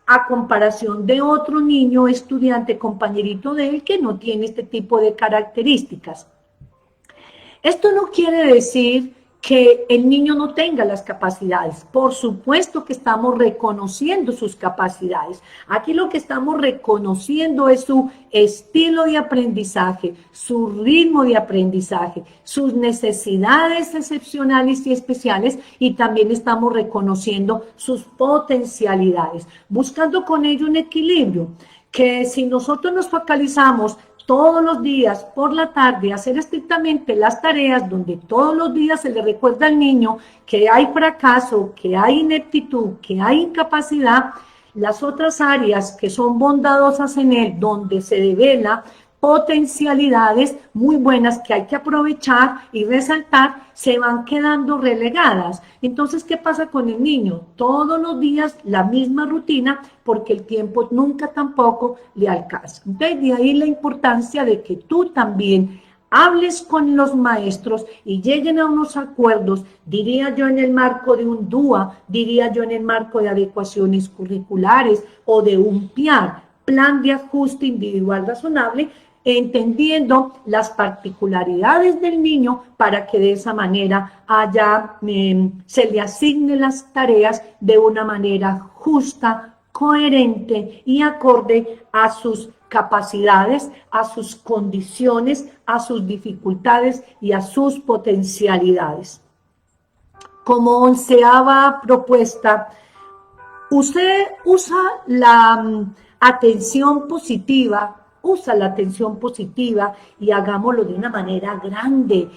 a comparación de otro niño, estudiante, compañerito de él, que no tiene este tipo de características. Esto no quiere decir que el niño no tenga las capacidades. Por supuesto que estamos reconociendo sus capacidades. Aquí lo que estamos reconociendo es su estilo de aprendizaje, su ritmo de aprendizaje, sus necesidades excepcionales y especiales, y también estamos reconociendo sus potencialidades, buscando con ello un equilibrio, que si nosotros nos focalizamos todos los días por la tarde hacer estrictamente las tareas donde todos los días se le recuerda al niño que hay fracaso, que hay ineptitud, que hay incapacidad, las otras áreas que son bondadosas en él, donde se devela potencialidades muy buenas que hay que aprovechar y resaltar, se van quedando relegadas. Entonces, ¿qué pasa con el niño? Todos los días la misma rutina, porque el tiempo nunca tampoco le alcanza. Entonces, de ahí la importancia de que tú también hables con los maestros y lleguen a unos acuerdos, diría yo en el marco de un DUA, diría yo en el marco de adecuaciones curriculares o de un PIAR, plan de ajuste individual razonable, entendiendo las particularidades del niño para que de esa manera se le asignen las tareas de una manera justa, coherente y acorde a sus capacidades, a sus condiciones, a sus dificultades y a sus potencialidades. Como 11ª propuesta, usted usa la atención positiva, y hagámoslo de una manera grande,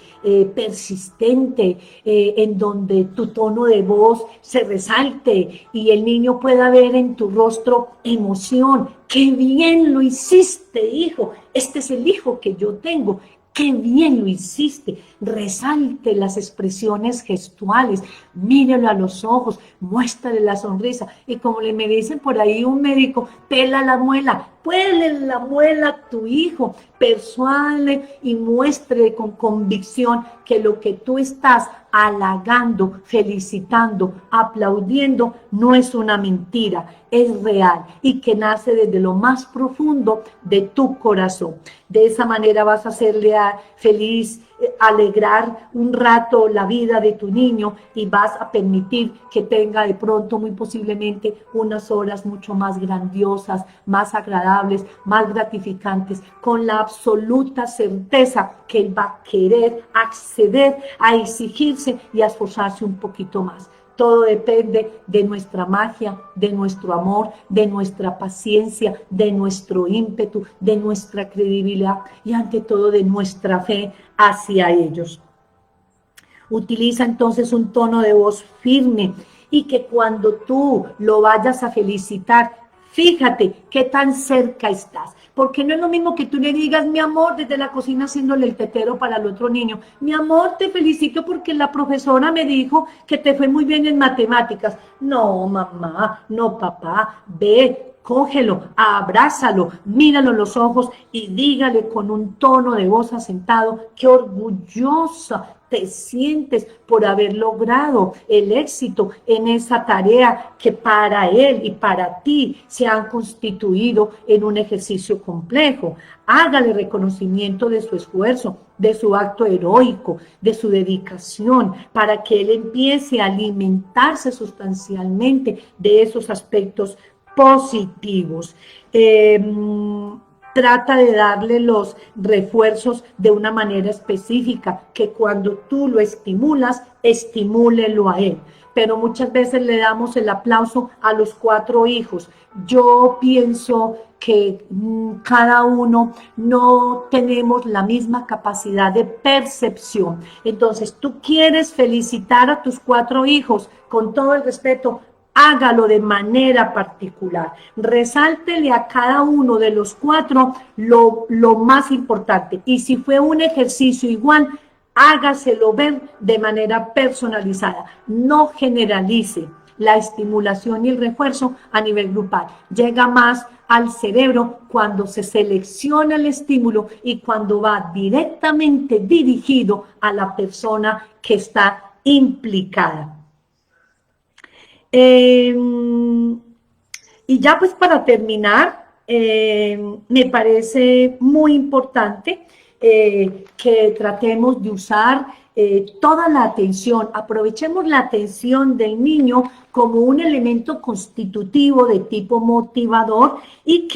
persistente, en donde tu tono de voz se resalte y el niño pueda ver en tu rostro emoción. ¡Qué bien lo hiciste, hijo! Este es el hijo que yo tengo. ¡Qué bien lo hiciste! Resalte las expresiones gestuales, mírelo a los ojos, muéstrale la sonrisa. Y como me dicen por ahí un médico, pela la muela, pele la muela a tu hijo, persuádele y muestre con convicción que lo que tú estás halagando, felicitando, aplaudiendo, no es una mentira, es real y que nace desde lo más profundo de tu corazón. De esa manera vas a hacerle feliz, alegrar un rato la vida de tu niño y vas a permitir que tenga de pronto muy posiblemente unas horas mucho más grandiosas, más agradables, más gratificantes, con la absoluta certeza que él va a querer acceder a exigirse y a esforzarse un poquito más. Todo depende de nuestra magia, de nuestro amor, de nuestra paciencia, de nuestro ímpetu, de nuestra credibilidad y ante todo de nuestra fe hacia ellos. Utiliza entonces un tono de voz firme y que cuando tú lo vayas a felicitar, fíjate qué tan cerca estás. Porque no es lo mismo que tú le digas, mi amor, desde la cocina haciéndole el tetero para el otro niño. Mi amor, te felicito porque la profesora me dijo que te fue muy bien en matemáticas. No, mamá, no, papá, ve, cógelo, abrázalo, míralo en los ojos y dígale con un tono de voz asentado, qué orgullosa te sientes por haber logrado el éxito en esa tarea que para él y para ti se han constituido en un ejercicio complejo. Hágale reconocimiento de su esfuerzo, de su acto heroico, de su dedicación, para que él empiece a alimentarse sustancialmente de esos aspectos positivos. Trata de darle los refuerzos de una manera específica, que cuando tú lo estimulas, estimúlelo a él. Pero muchas veces le damos el aplauso a los 4 hijos. Yo pienso que cada uno no tenemos la misma capacidad de percepción. Entonces, tú quieres felicitar a tus 4 hijos con todo el respeto, hágalo de manera particular. Resáltele a cada uno de los 4 lo más importante. Y si fue un ejercicio igual, hágaselo ver de manera personalizada. No generalice la estimulación y el refuerzo a nivel grupal. Llega más al cerebro cuando se selecciona el estímulo y cuando va directamente dirigido a la persona que está implicada. Y ya pues para terminar, me parece muy importante que tratemos de usar toda la atención, aprovechemos la atención del niño como un elemento constitutivo de tipo motivador y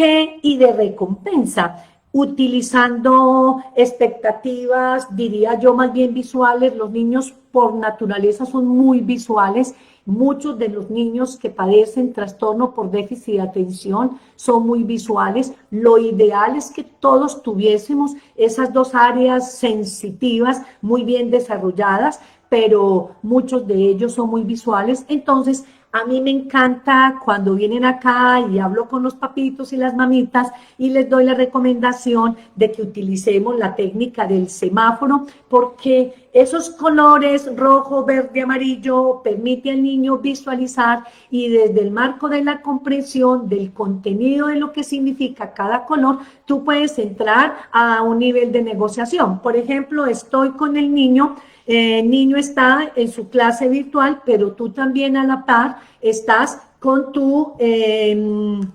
de recompensa, utilizando expectativas, diría yo, más bien visuales. Los niños por naturaleza son muy visuales. Muchos de los niños que padecen trastorno por déficit de atención son muy visuales. Lo ideal es que todos tuviésemos esas 2 áreas sensitivas muy bien desarrolladas, pero muchos de ellos son muy visuales. Entonces, a mí me encanta cuando vienen acá y hablo con los papitos y las mamitas y les doy la recomendación de que utilicemos la técnica del semáforo, porque esos colores rojo, verde, amarillo permite al niño visualizar y desde el marco de la comprensión del contenido de lo que significa cada color, tú puedes entrar a un nivel de negociación. Por ejemplo, estoy con el niño está en su clase virtual, pero tú también a la par estás con tu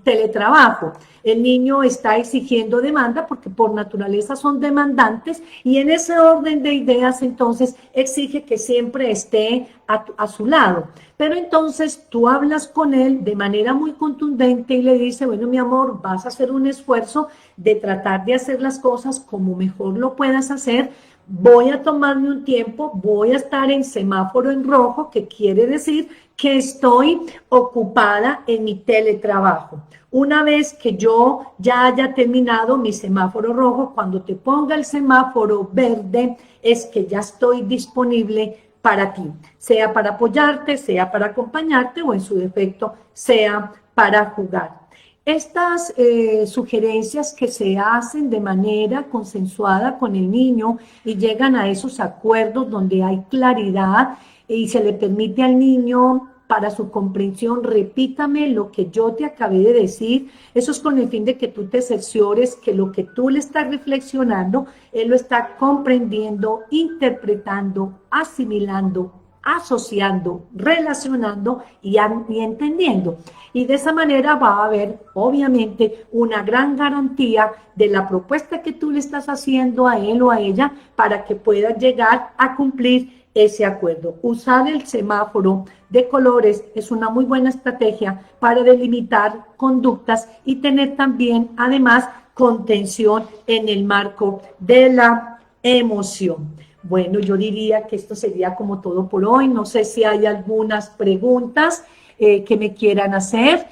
teletrabajo. El niño está exigiendo demanda porque por naturaleza son demandantes y en ese orden de ideas entonces exige que siempre esté a su lado. Pero entonces tú hablas con él de manera muy contundente y le dices, bueno, mi amor, vas a hacer un esfuerzo de tratar de hacer las cosas como mejor lo puedas hacer. Voy a tomarme un tiempo, voy a estar en semáforo en rojo, que quiere decir que estoy ocupada en mi teletrabajo. Una vez que yo ya haya terminado mi semáforo rojo, cuando te ponga el semáforo verde, es que ya estoy disponible para ti, sea para apoyarte, sea para acompañarte o en su defecto, sea para jugar. Estas sugerencias que se hacen de manera consensuada con el niño y llegan a esos acuerdos donde hay claridad y se le permite al niño para su comprensión, repítame lo que yo te acabé de decir, eso es con el fin de que tú te cerciores que lo que tú le estás reflexionando, él lo está comprendiendo, interpretando, asimilando, asociando, relacionando y entendiendo. Y de esa manera va a haber, obviamente, una gran garantía de la propuesta que tú le estás haciendo a él o a ella para que pueda llegar a cumplir ese acuerdo. Usar el semáforo de colores es una muy buena estrategia para delimitar conductas y tener también, además, contención en el marco de la emoción. Bueno, yo diría que esto sería como todo por hoy. No sé si hay algunas preguntas que me quieran hacer,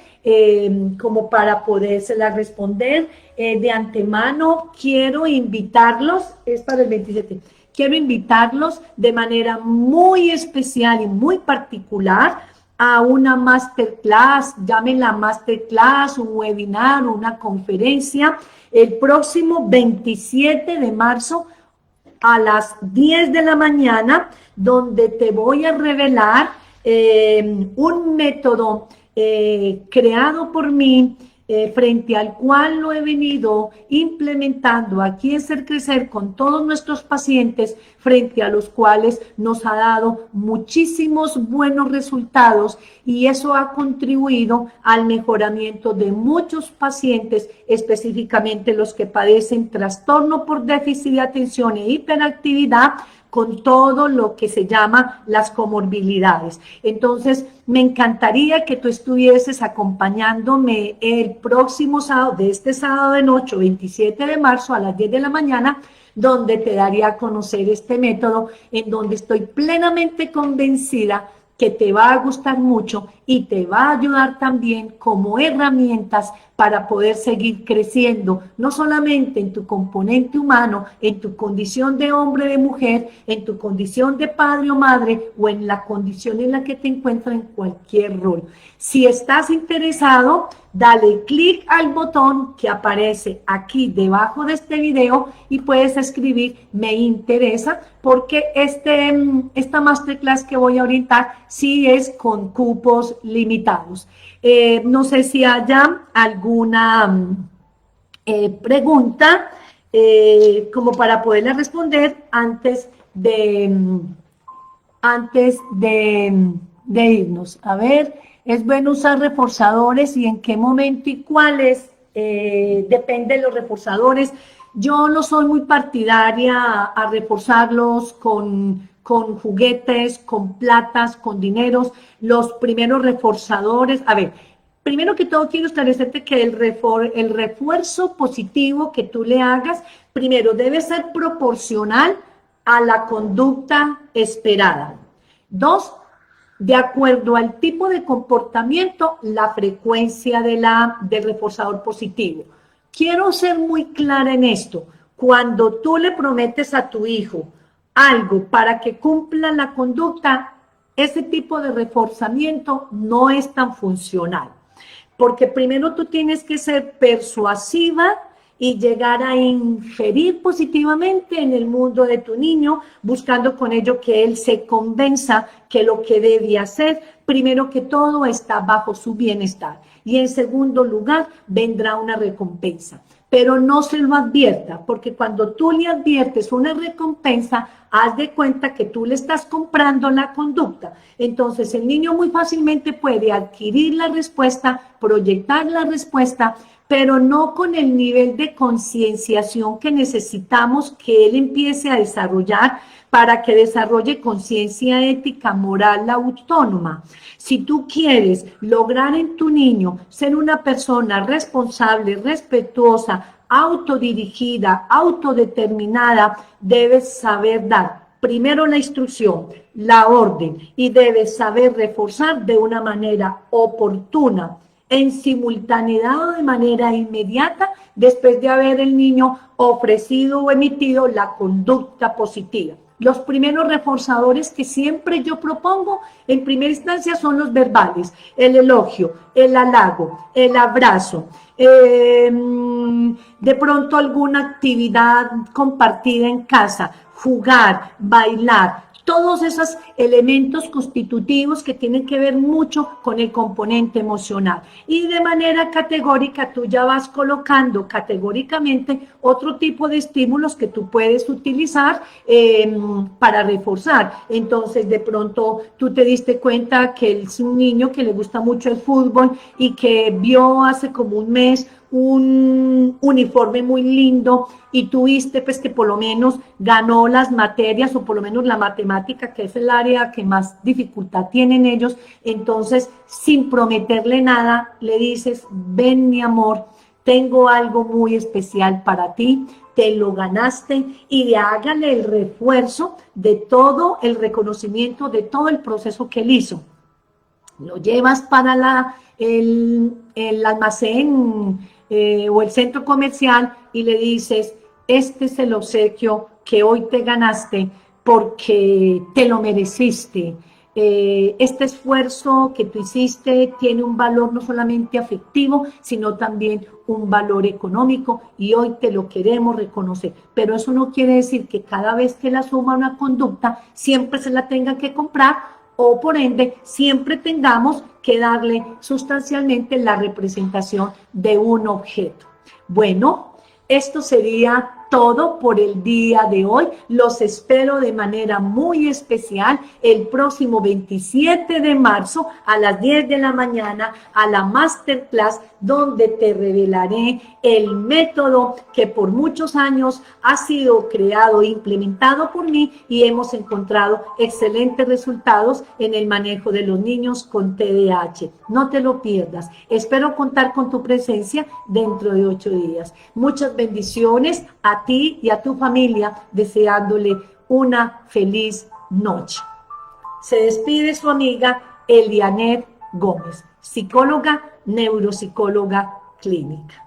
como para podérselas responder. De antemano, quiero invitarlos, es para el 27, quiero invitarlos de manera muy especial y muy particular a una masterclass, llámenla masterclass, un webinar, una conferencia, el próximo 27 de marzo, a las 10 de la mañana, donde te voy a revelar un método creado por mí, frente al cual lo he venido implementando aquí en Ser Crecer con todos nuestros pacientes, frente a los cuales nos ha dado muchísimos buenos resultados y eso ha contribuido al mejoramiento de muchos pacientes, específicamente los que padecen trastorno por déficit de atención e hiperactividad, con todo lo que se llama las comorbilidades. Entonces, me encantaría que tú estuvieses acompañándome el próximo sábado, de este sábado de noche, 27 de marzo a las 10 de la mañana, donde te daría a conocer este método, en donde estoy plenamente convencida que te va a gustar mucho y te va a ayudar también como herramientas para poder seguir creciendo, no solamente en tu componente humano, en tu condición de hombre o de mujer, en tu condición de padre o madre o en la condición en la que te encuentras en cualquier rol. Si estás interesado, dale clic al botón que aparece aquí debajo de este video y puedes escribir me interesa, porque esta masterclass que voy a orientar sí es con cupos limitados. No sé si haya alguna pregunta como para poderla responder antes de irnos. A ver, ¿es bueno usar reforzadores y en qué momento y cuáles? Depende de los reforzadores. Yo no soy muy partidaria a reforzarlos con juguetes, con platas, con dineros. Los primeros reforzadores, a ver, primero que todo quiero establecerte que el refuerzo positivo que tú le hagas, primero debe ser proporcional a la conducta esperada. 2, de acuerdo al tipo de comportamiento, la frecuencia del reforzador positivo. Quiero ser muy clara en esto. Cuando tú le prometes a tu hijo algo para que cumpla la conducta, ese tipo de reforzamiento no es tan funcional. Porque primero tú tienes que ser persuasiva y llegar a inferir positivamente en el mundo de tu niño, buscando con ello que él se convenza que lo que debe hacer, primero que todo, está bajo su bienestar. Y en segundo lugar, vendrá una recompensa. Pero no se lo advierta, porque cuando tú le adviertes una recompensa, haz de cuenta que tú le estás comprando la conducta. Entonces, el niño muy fácilmente puede adquirir la respuesta, proyectar la respuesta, pero no con el nivel de concienciación que necesitamos que él empiece a desarrollar para que desarrolle conciencia ética, moral, autónoma. Si tú quieres lograr en tu niño ser una persona responsable, respetuosa, autodirigida, autodeterminada, debes saber dar primero la instrucción, la orden, y debes saber reforzar de una manera oportuna, en simultaneidad o de manera inmediata, después de haber el niño ofrecido o emitido la conducta positiva. Los primeros reforzadores que siempre yo propongo en primera instancia son los verbales, el elogio, el halago, el abrazo, de pronto alguna actividad compartida en casa, jugar, bailar, todos esos elementos constitutivos que tienen que ver mucho con el componente emocional. Y de manera categórica tú ya vas colocando categóricamente otro tipo de estímulos que tú puedes utilizar para reforzar. Entonces, de pronto tú te diste cuenta que es un niño que le gusta mucho el fútbol y que vio hace como un mes un uniforme muy lindo y tuviste pues que por lo menos ganó las materias o por lo menos la matemática, que es el área que más dificultad tienen ellos. Entonces, sin prometerle nada, le dices: ven mi amor, tengo algo muy especial para ti, te lo ganaste, y hágale el refuerzo de todo el reconocimiento, de todo el proceso que él hizo. Lo llevas para el almacén o el centro comercial y le dices: este es el obsequio que hoy te ganaste porque te lo mereciste. Este esfuerzo que tú hiciste tiene un valor no solamente afectivo, sino también un valor económico, y hoy te lo queremos reconocer. Pero eso no quiere decir que cada vez que él asuma una conducta siempre se la tenga que comprar, o por ende siempre tengamos que darle sustancialmente la representación de un objeto. Bueno, esto sería todo por el día de hoy. Los espero de manera muy especial el próximo 27 de marzo a las 10 de la mañana a la masterclass, donde te revelaré el método que por muchos años ha sido creado e implementado por mí, y hemos encontrado excelentes resultados en el manejo de los niños con TDAH. No te lo pierdas. Espero contar con tu presencia dentro de 8 días. Muchas bendiciones a ti y a tu familia, deseándole una feliz noche. Se despide su amiga Elianet Gómez, psicóloga, neuropsicóloga clínica.